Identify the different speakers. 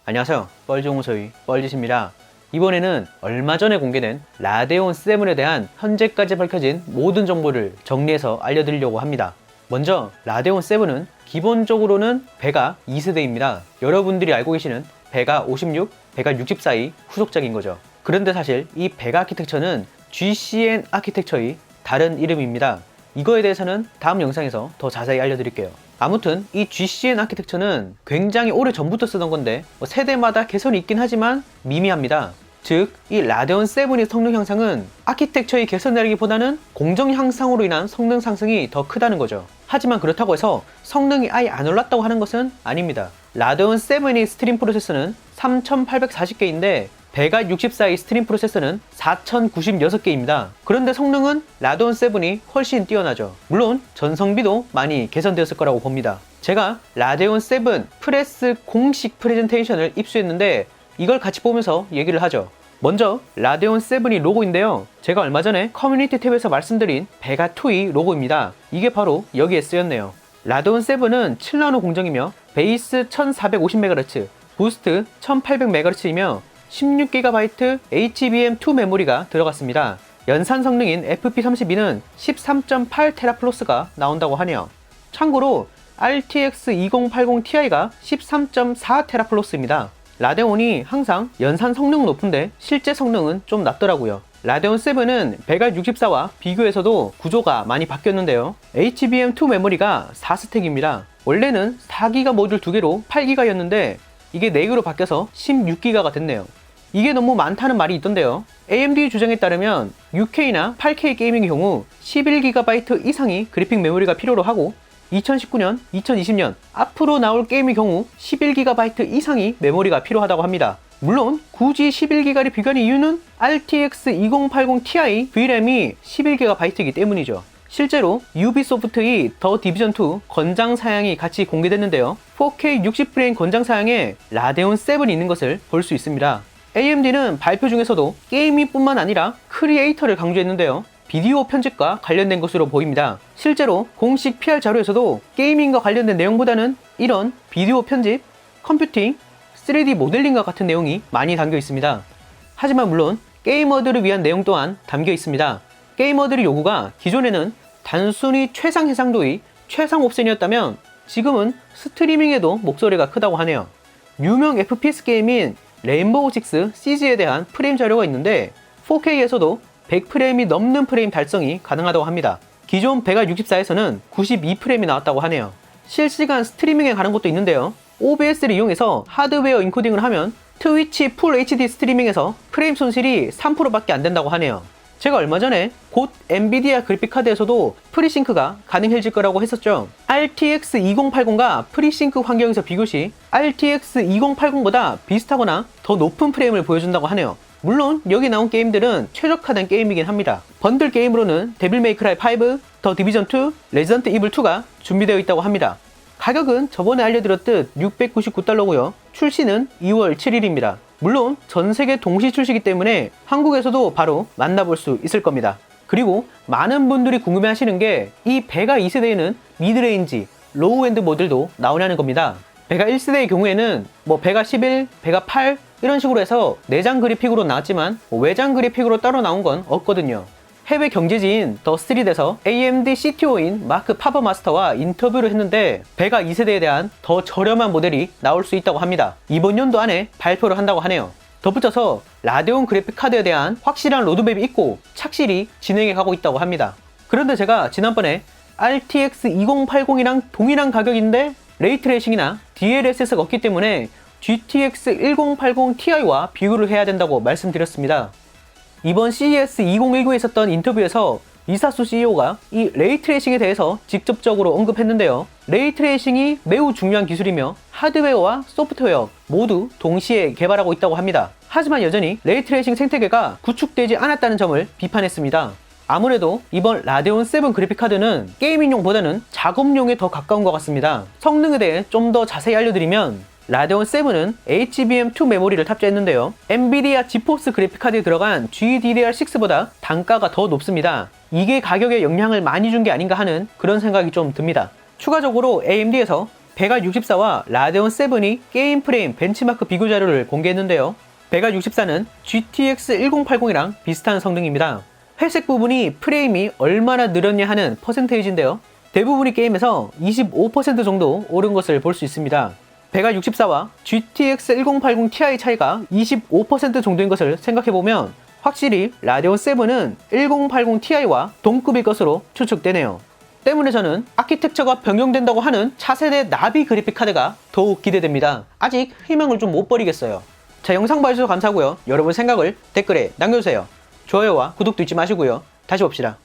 Speaker 1: 안녕하세요. 뻘지홍소의 뻘짓입니다. 이번에는 얼마 전에 공개된 라데온 7에 대한 현재까지 밝혀진 모든 정보를 정리해서 알려드리려고 합니다. 먼저 라데온 7은 기본적으로는 베가 2세대입니다. 여러분들이 알고 계시는 베가 56, 베가 64의 후속작인 거죠. 그런데 사실 이 베가 아키텍처는 GCN 아키텍처의 다른 이름입니다. 이거에 대해서는 다음 영상에서 더 자세히 알려드릴게요. 아무튼 이 GCN 아키텍처는 굉장히 오래 전부터 쓰던 건데 세대마다 개선이 있긴 하지만 미미합니다. 즉, 이 라데온 7의 성능 향상은 아키텍처의 개선이라기보다는 공정 향상으로 인한 성능 상승이 더 크다는 거죠. 하지만 그렇다고 해서 성능이 아예 안 올랐다고 하는 것은 아닙니다. 라데온 7의 스트림 프로세서는 3840개인데 베가 64의 스트림 프로세서는 4096개입니다. 그런데 성능은 라데온 7이 훨씬 뛰어나죠. 물론 전성비도 많이 개선되었을 거라고 봅니다. 제가 라데온 7 프레스 공식 프레젠테이션을 입수했는데 이걸 같이 보면서 얘기를 하죠. 먼저 라데온 7이 로고인데요. 제가 얼마 전에 커뮤니티 탭에서 말씀드린 베가 2의 로고입니다. 이게 바로 여기에 쓰였네요. 라데온 7은 7나노 공정이며 베이스 1450MHz, 부스트 1800MHz이며 16GB HBM2 메모리가 들어갔습니다. 연산 성능인 FP32는 13.8TFLOS가 나온다고 하네요. 참고로 RTX 2080 Ti가 13.4TFLOS입니다. 라데온이 항상 연산 성능은 높은데 실제 성능은 좀 낮더라고요. 라데온 7은 베가 64와 비교해서도 구조가 많이 바뀌었는데요. HBM2 메모리가 4스택입니다. 원래는 4기가 모듈 2개로 8기가였는데 이게 4개로 바뀌어서 16기가가 됐네요. 이게 너무 많다는 말이 있던데요. AMD 주장에 따르면 6K나 8K 게이밍의 경우 11GB 이상이 그래픽 메모리가 필요로 하고 2019년, 2020년 앞으로 나올 게임의 경우 11GB 이상이 메모리가 필요하다고 합니다. 물론 굳이 11GB를 비교하는 이유는 RTX 2080 Ti VRAM이 11GB이기 때문이죠. 실제로 유비소프트의 더 디비전2 권장 사양이 같이 공개됐는데요. 4K 60프레임 권장 사양에 라데온 7이 있는 것을 볼 수 있습니다. AMD는 발표 중에서도 게이밍뿐만 아니라 크리에이터를 강조했는데요. 비디오 편집과 관련된 것으로 보입니다. 실제로 공식 PR 자료에서도 게이밍과 관련된 내용보다는 이런 비디오 편집, 컴퓨팅, 3D 모델링과 같은 내용이 많이 담겨 있습니다. 하지만 물론 게이머들을 위한 내용 또한 담겨 있습니다. 게이머들의 요구가 기존에는 단순히 최상 해상도의 최상 옵션이었다면 지금은 스트리밍에도 목소리가 크다고 하네요. 유명 FPS 게임인 레인보우 식스 시즈에 대한 프레임 자료가 있는데 4K에서도 100프레임이 넘는 프레임 달성이 가능하다고 합니다. 기존 베가 64에서는 92프레임이 나왔다고 하네요. 실시간 스트리밍에 가는 것도 있는데요. OBS를 이용해서 하드웨어 인코딩을 하면 트위치 풀 HD 스트리밍에서 프레임 손실이 3%밖에 안 된다고 하네요. 제가 얼마 전에 곧 엔비디아 그래픽카드에서도 프리싱크가 가능해질 거라고 했었죠. RTX 2080과 프리싱크 환경에서 비교 시 RTX 2080보다 비슷하거나 더 높은 프레임을 보여준다고 하네요. 물론 여기 나온 게임들은 최적화된 게임이긴 합니다. 번들 게임으로는 데빌 메이크라이 5, 더 디비전 2, 레지던트 이블 2가 준비되어 있다고 합니다. 가격은 저번에 알려드렸듯 $699고요. 출시는 2월 7일입니다. 물론 전세계 동시 출시이기 때문에 한국에서도 바로 만나볼 수 있을 겁니다. 그리고 많은 분들이 궁금해하시는 게 이 베가 2세대에는 미드레인지, 로우엔드 모델도 나오냐는 겁니다. 베가 1세대의 경우에는 베가 11, 베가 8 이런 식으로 해서 내장 그래픽으로 나왔지만 외장 그래픽으로 따로 나온 건 없거든요. 해외 경제지인 더3릿에서 AMD CTO인 마크 파버마스터와 인터뷰를 했는데 베가 2세대에 대한 더 저렴한 모델이 나올 수 있다고 합니다. 이번 연도 안에 발표를 한다고 하네요. 덧붙여서 라데온 그래픽 카드에 대한 확실한 로드맵이 있고 착실히 진행해 가고 있다고 합니다. 그런데 제가 지난번에 RTX 2080이랑 동일한 가격인데 레이트레이싱이나 DLSS가 없기 때문에 GTX 1080 Ti와 비교를 해야 된다고 말씀드렸습니다. 이번 CES 2019에 있었던 인터뷰에서 이사수 CEO가 이 레이트레이싱에 대해서 직접적으로 언급했는데요. 레이트레이싱이 매우 중요한 기술이며 하드웨어와 소프트웨어 모두 동시에 개발하고 있다고 합니다. 하지만 여전히 레이트레이싱 생태계가 구축되지 않았다는 점을 비판했습니다. 아무래도 이번 라데온 7 그래픽카드는 게이밍용보다는 작업용에 더 가까운 것 같습니다. 성능에 대해 좀 더 자세히 알려드리면 라데온 7은 HBM2 메모리를 탑재했는데요. 엔비디아 지포스 그래픽카드에 들어간 GDDR6보다 단가가 더 높습니다. 이게 가격에 영향을 많이 준 게 아닌가 하는 그런 생각이 좀 듭니다. 추가적으로 AMD에서 베가 64와 라데온 7이 게임 프레임 벤치마크 비교 자료를 공개했는데요. 베가 64는 GTX 1080이랑 비슷한 성능입니다. 회색 부분이 프레임이 얼마나 늘었냐 하는 퍼센테이지인데요. 대부분의 게임에서 25% 정도 오른 것을 볼 수 있습니다. 베가 64와 GTX 1080 Ti 차이가 25% 정도인 것을 생각해보면 확실히 라데온 7은 1080 Ti와 동급일 것으로 추측되네요. 때문에 저는 아키텍처가 변경된다고 하는 차세대 나비 그래픽 카드가 더욱 기대됩니다. 아직 희망을 좀 못 버리겠어요. 자, 영상 봐주셔서 감사하고요. 여러분 생각을 댓글에 남겨주세요. 좋아요와 구독도 잊지 마시고요. 다시 봅시다.